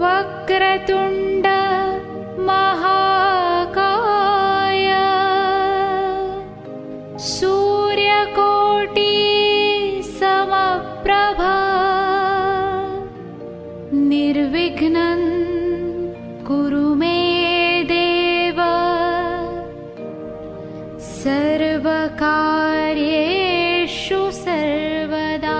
वक्रतुण्ड महाकाय सूर्यकोटि समप्रभा निर्विघ्नं कुरु मे देव सर्वकार्येषु सर्वदा।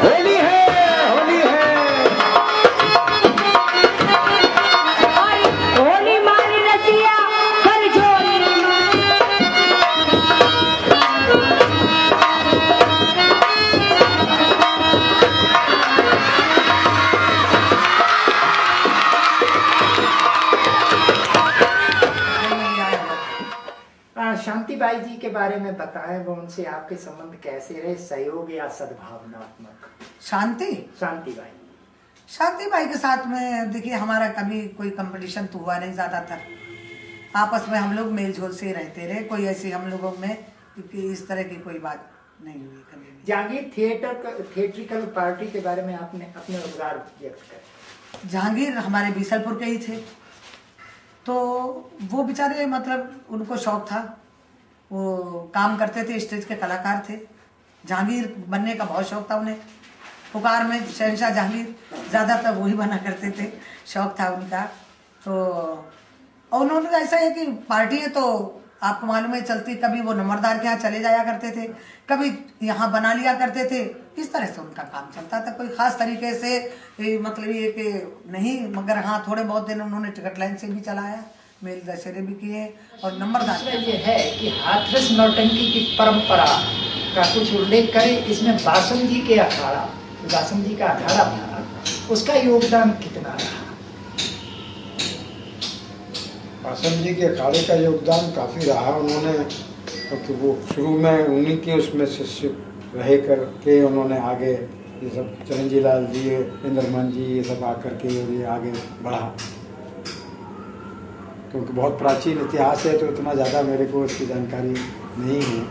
होली है, होली है। होली मारी रसिया कर झोली। शांतिबाई जी के बारे में बताएं, वो उनसे आपके संबंध कैसे रहे, सहयोग या सद्भावनात्मक? शांतिबाई शांतिबाई के साथ में देखिए हमारा कभी कोई कंपटीशन तो हुआ नहीं, ज्यादातर आपस में हम लोग मेलझोल से ही रहते रहे। कोई ऐसी हम लोगों में इस तरह की कोई बात नहीं हुई कभी भी। जहांगीर थिएट्रिकल पार्टी के बारे में आपने अपने विचार व्यक्त करे। जहांगीर हमारे बीसलपुर के ही थे, तो वो बेचारे मतलब उनको शौक था, वो काम करते थे, स्टेज के कलाकार थे। जहांगीर बनने का बहुत शौक था उन्हें। पुकार में शहंशाह जहांगीर ज़्यादातर वही बना करते थे, शौक था उनका। तो और उन्होंने ऐसा है कि पार्टी है तो आपको मालूम है चलती, कभी वो नंबरदार के यहाँ चले जाया करते थे, कभी यहाँ बना लिया करते थे। इस तरह से उनका काम चलता था। कोई खास तरीके से मतलब ये कि नहीं, मगर हाँ थोड़े बहुत दिन उन्होंने टिकट लाइन से भी चलाया, मेल दशहरे भी किए और नंबरदार। ये है कि हाथरस नौटंकी की परंपरा का कुछ उल्लेख करें। इसमें बासन जी के अखाड़ा, बासन जी का अखाड़ा था, उसका योगदान कितना रहा? बासन जी के अखाड़े का योगदान काफ़ी रहा। उन्होंने क्योंकि वो शुरू में उन्हीं के उसमें शिष्य रहे करके उन्होंने आगे ये सब चरंजी लाल जी, इंद्रमन जी, ये सब आकर के और ये आगे बढ़ा। क्योंकि बहुत प्राचीन इतिहास है तो इतना ज़्यादा मेरे को उसकी जानकारी नहीं है।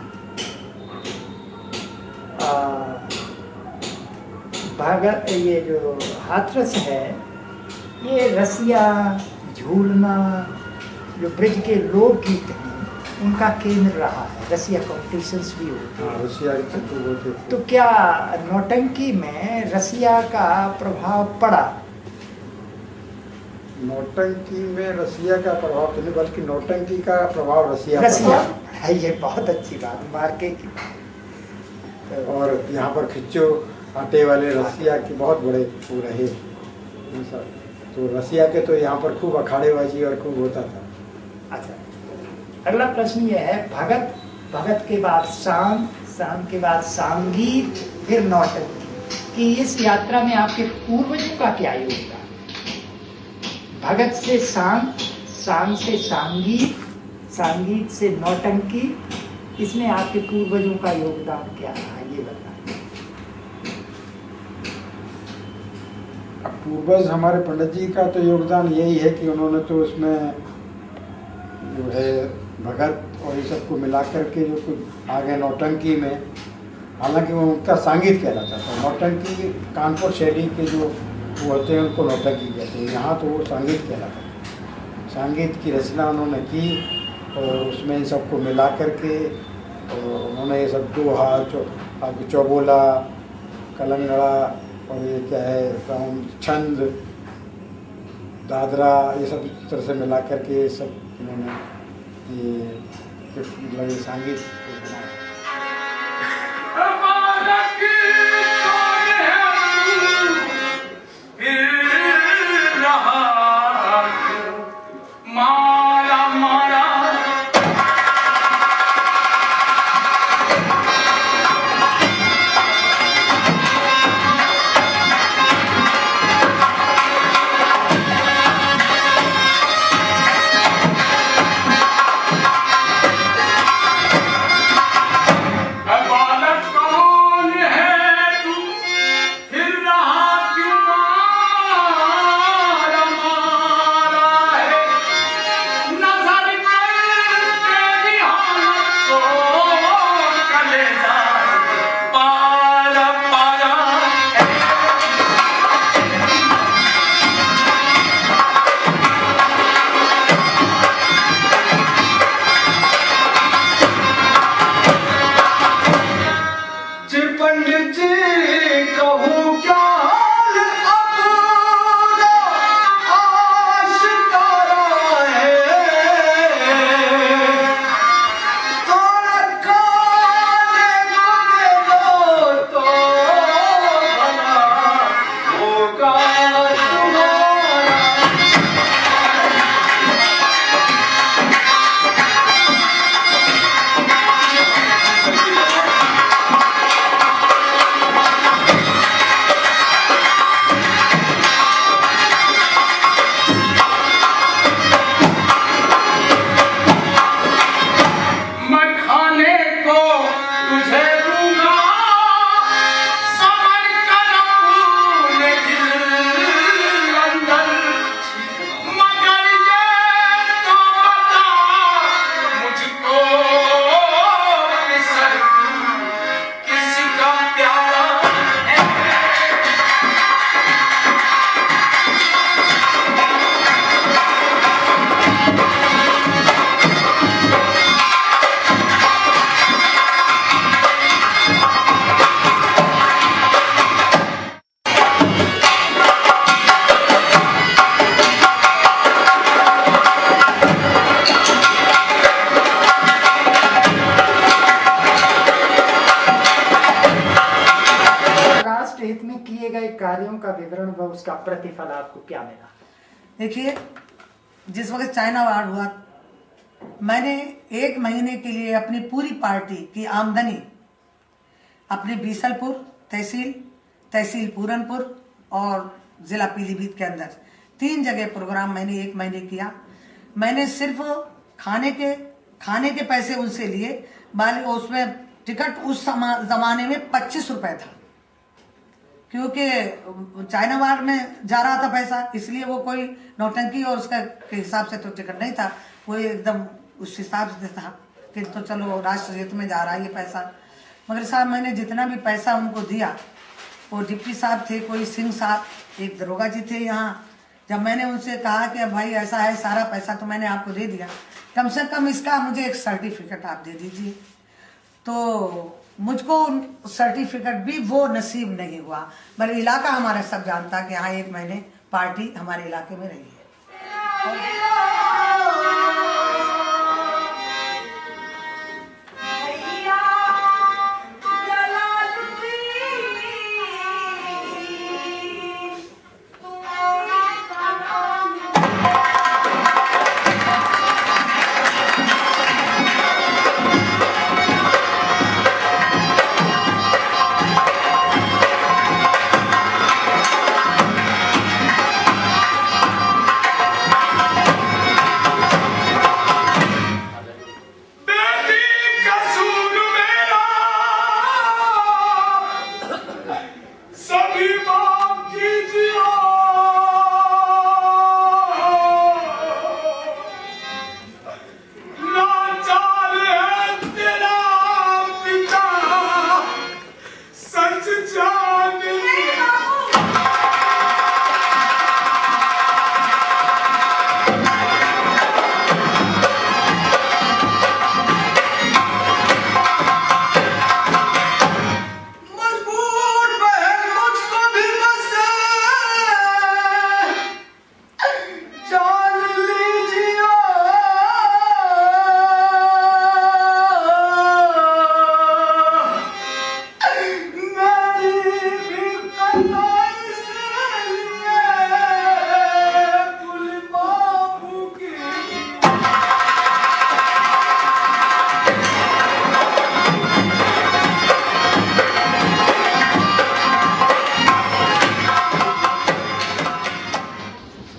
भागत ये जो हाथरस है, ये रसिया, झूलना, जो ब्रिज के लोकगीत हैं उनका केंद्र रहा है। रसिया कॉम्पिटिशन्स भी होते हैं। रसिया तो क्या नौटंकी में रसिया का प्रभाव पड़ा? नौटंकी में रसिया का प्रभाव तो नहीं, बल्कि नौटंकी का प्रभाव रसिया है। ये बहुत अच्छी बात, मार्के की। और यहाँ पर खिच्चो आटे वाले रसिया के बहुत बड़े वो रहे। तो रसिया के तो यहाँ पर खूब अखाड़ेबाजी और खूब होता था। अच्छा, अगला प्रश्न ये है, भगत, भगत के बाद शांत, शांत के बाद संगीत, फिर नौटंकी कि इस यात्रा में आपके पूर्वजों का क्या योगदान? भगत से शांत, शांत से संगीत, संगीत से नौटंकी, इसमें आपके पूर्वजों का योगदान क्या रहा, ये बताएं। पूर्वज हमारे पंडित जी का तो योगदान यही है कि उन्होंने तो उसमें जो है भगत और ये सबको मिला करके जो कुछ आगे नौटंकी में, हालांकि वो उनका संगीत कहलाता था। नौटंकी कानपुर शैली के जो वो होते हैं उनको नौटंकी कहते हैं, यहाँ तो वो संगीत कहलाता है। संगीत की रचना उन्होंने की और उसमें इन सबको मिला करके और उन्होंने ये सब दोहा, चौबोला, कलंगड़ा और ये क्या है छंद, दादरा, ये सब इस तरह से मिला करके ये सब इन्होंने ये मतलब ये संगीत बनाया। राष्ट्र हित में किए गए कार्यों का विवरण व उसका प्रतिफल आपको क्या मिला? देखिए, जिस वक्त चाइना वार हुआ, मैंने 1 महीने के लिए अपनी पूरी पार्टी की आमदनी अपने बीसलपुर तहसील पूरनपुर और जिला पीलीभीत के अंदर 3 जगह प्रोग्राम मैंने 1 महीने किया। मैंने सिर्फ खाने के पैसे उनसे लिए, उसमें टिकट उस जमाने में 25 रुपए था, क्योंकि चाइना वार में जा रहा था पैसा, इसलिए वो कोई नौटंकी और उसका के हिसाब से तो टिकट नहीं था, वो एकदम उस हिसाब से था कि तो चलो राष्ट्र हित में जा रहा है ये पैसा। मगर साहब, मैंने जितना भी पैसा उनको दिया, वो डिप्टी साहब थे, कोई सिंह साहब, एक दरोगा जी थे यहाँ, जब मैंने उनसे कहा कि भाई ऐसा है, सारा पैसा तो मैंने आपको दे दिया, कम से कम इसका मुझे एक सर्टिफिकेट आप दे दीजिए, तो मुझको सर्टिफिकेट भी वो नसीब नहीं हुआ। पर इलाका हमारा सब जानता कि हाँ 1 महीने पार्टी हमारे इलाके में रही है।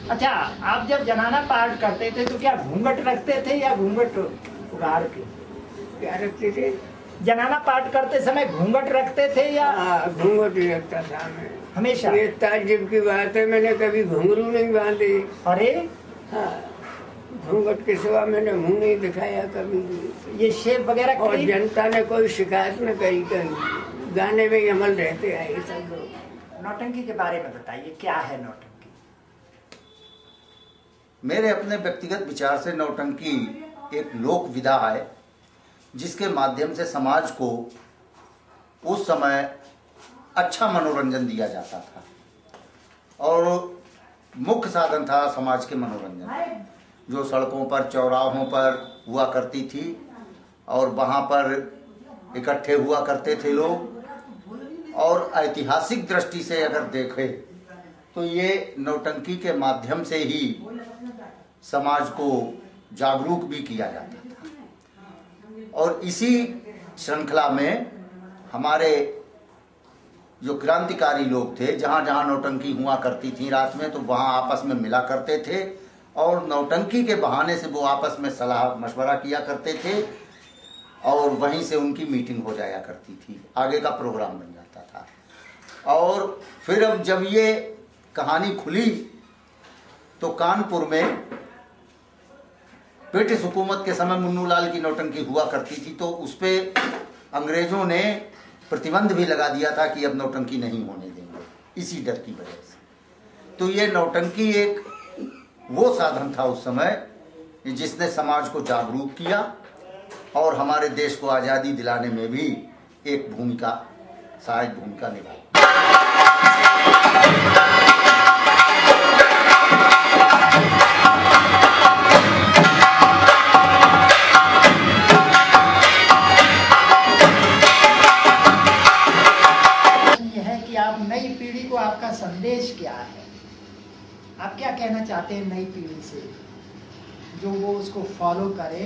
अच्छा, आप जब जनाना पाठ करते थे तो क्या घूंघट रखते थे या घूंघट उगाड़ के? क्या रखते थे? जनाना पाठ करते समय घूंघट रखते थे या? घूंघट ही रखता था मैं हमेशा। ये ताज्जुब की बात है, मैंने कभी घुंघरू नहीं बांधे। अरे हाँ, घूंघट के सिवा मैंने मुंह नहीं दिखाया कभी भी। ये शेप वगैरह और जनता ने कोई शिकायत न करी, कहीं गाने में अमल रहते आए सब लोग। नौटंकी के बारे में बताइए, क्या है नौटंकी? मेरे अपने व्यक्तिगत विचार से नौटंकी एक लोक विधा है जिसके माध्यम से समाज को उस समय अच्छा मनोरंजन दिया जाता था और मुख्य साधन था समाज के मनोरंजन, जो सड़कों पर चौराहों पर हुआ करती थी और वहाँ पर इकट्ठे हुआ करते थे लोग। और ऐतिहासिक दृष्टि से अगर देखें तो ये नौटंकी के माध्यम से ही समाज को जागरूक भी किया जाता था। और इसी श्रृंखला में हमारे जो क्रांतिकारी लोग थे, जहाँ जहाँ नौटंकी हुआ करती थी रात में, तो वहाँ आपस में मिला करते थे और नौटंकी के बहाने से वो आपस में सलाह मशवरा किया करते थे और वहीं से उनकी मीटिंग हो जाया करती थी, आगे का प्रोग्राम बन जाता था। और फिर अब जब ये कहानी खुली तो कानपुर में ब्रिटिश हुकूमत के समय मुन्नू लाल की नौटंकी हुआ करती थी, तो उस पर अंग्रेजों ने प्रतिबंध भी लगा दिया था कि अब नौटंकी नहीं होने देंगे, इसी डर की वजह से। तो ये नौटंकी एक वो साधन था उस समय जिसने समाज को जागरूक किया और हमारे देश को आज़ादी दिलाने में भी एक सहायक भूमिका निभाई। यह है कि कि आप नई पीढ़ी को आपका संदेश क्या है, आप क्या कहना चाहते हैं नई पीढ़ी से, जो वो उसको फॉलो करे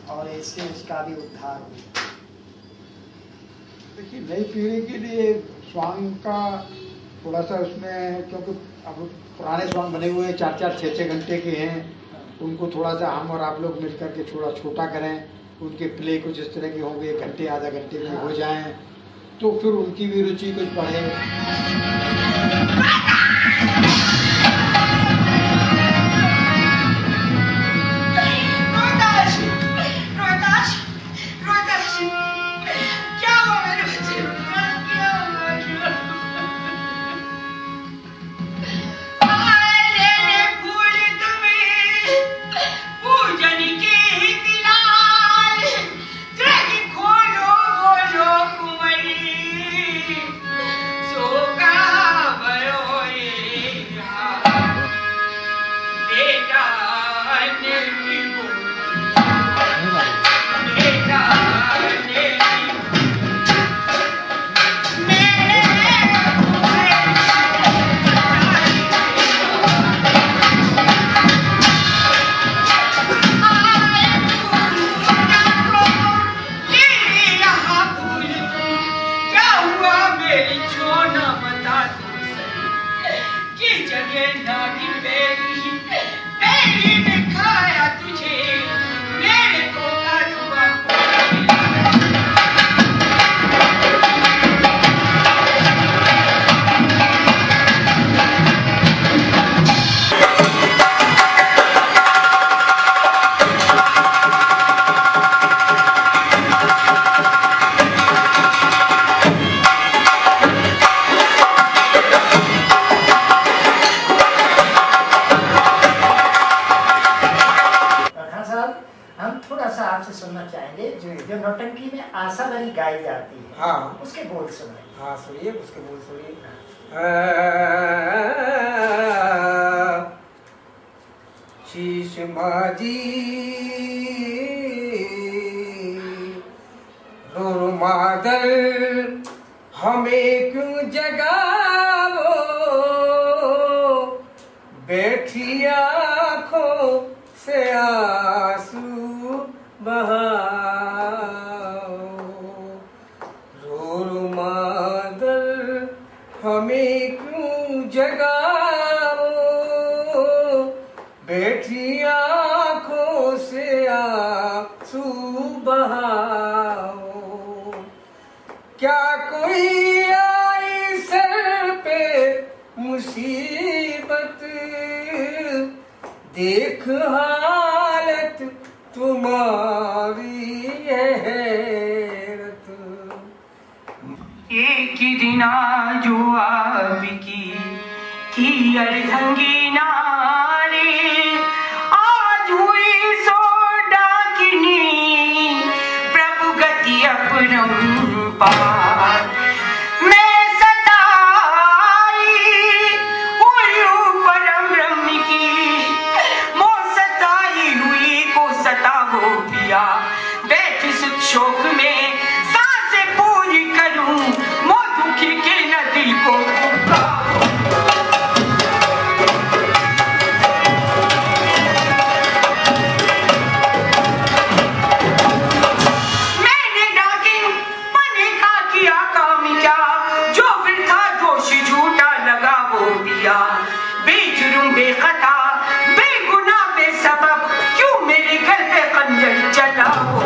और इससे उसका भी उद्धार हो? देखिए, नई पीढ़ी के लिए सॉन्ग का थोड़ा सा उसमें, क्योंकि अब पुराने सॉन्ग बने हुए 4-4, 6-6 घंटे के हैं, उनको थोड़ा सा हम और आप लोग मिलकर के थोड़ा छोटा करें, उनके प्ले कुछ इस तरह के होंगे, 1 घंटे आधा घंटे के हो जाएं, तो फिर उनकी भी रुचि कुछ बढ़े। जो नौटंकी में आशा भरी गाई जाती है, हाँ, उसके बोल सुनाए। हाँ सुनिए, उसके बोल सुनिए। शीश माजी रो मादर हमें क्यों जगावो, बैठी आँखों से आंसू बहाओ, रो मादर हमें क्यों जगाओ, बैठी आँखों से आंसू बहाओ, क्या कोई आई सर पे मुसीबत, देख हालत तुम्हारी है हैरत, एक ही दिन जो आपकी थी अर्धंगी नारी, आज हुई सो डाकिनी प्रभु गति अपरंपार, मैं सताई हुई परम ब्रह्म की, मो सताई हुई को सताओ पिया, बैठ सुख शोक में सांसें पूरी करूं, मो दुखी के न दिल को मैंने डाकिन पने का किया काम क्या, जो वृथा जोश झूठा लगा वो दिया, बेजुर्म बेखता बेगुनाह बेसबब क्यों मेरे घर पे खंजर चला वो,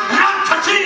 राक्षसी